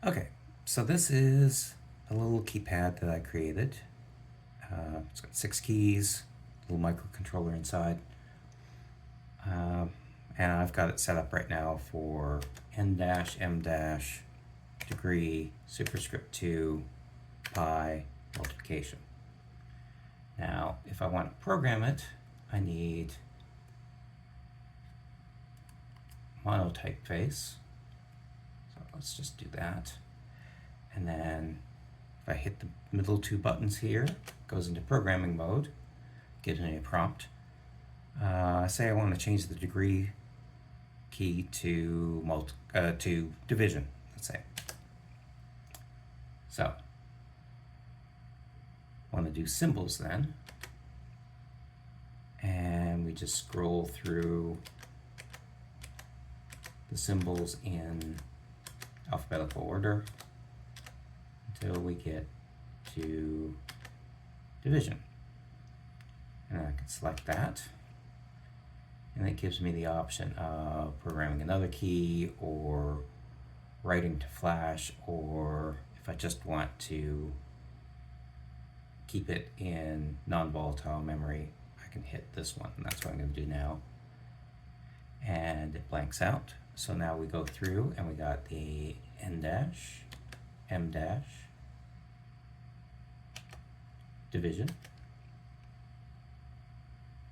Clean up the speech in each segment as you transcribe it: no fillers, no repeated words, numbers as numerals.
Okay, so this is a little keypad that I created. It's got 6 keys, a little microcontroller inside. And I've got it set up right now for n-m- degree superscript 2 pi multiplication. Now, if I want to program it, I need monotypeface. So let's just do that. And then if I hit the middle 2 buttons here, it goes into programming mode, gives me a prompt. Say I want to change the degree key to division, let's say. So, I want to do symbols then. And we just scroll through the symbols in alphabetical order until we get to division. And I can select that. And it gives me the option of programming another key or writing to flash, or if I just want to keep it in non-volatile memory, I can hit this one, and that's what I'm going to do now. And it blanks out. So now we go through and we got the n-m- division,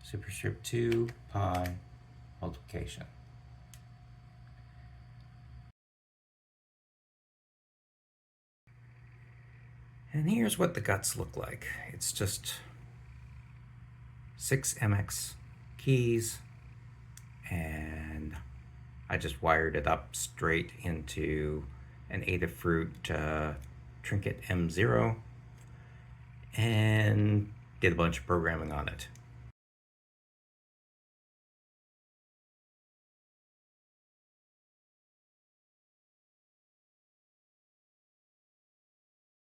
superscript 2 pi multiplication. And here's what the guts look like. It's just 6 MX keys, and I just wired it up straight into an Adafruit Trinket M0 and did a bunch of programming on it.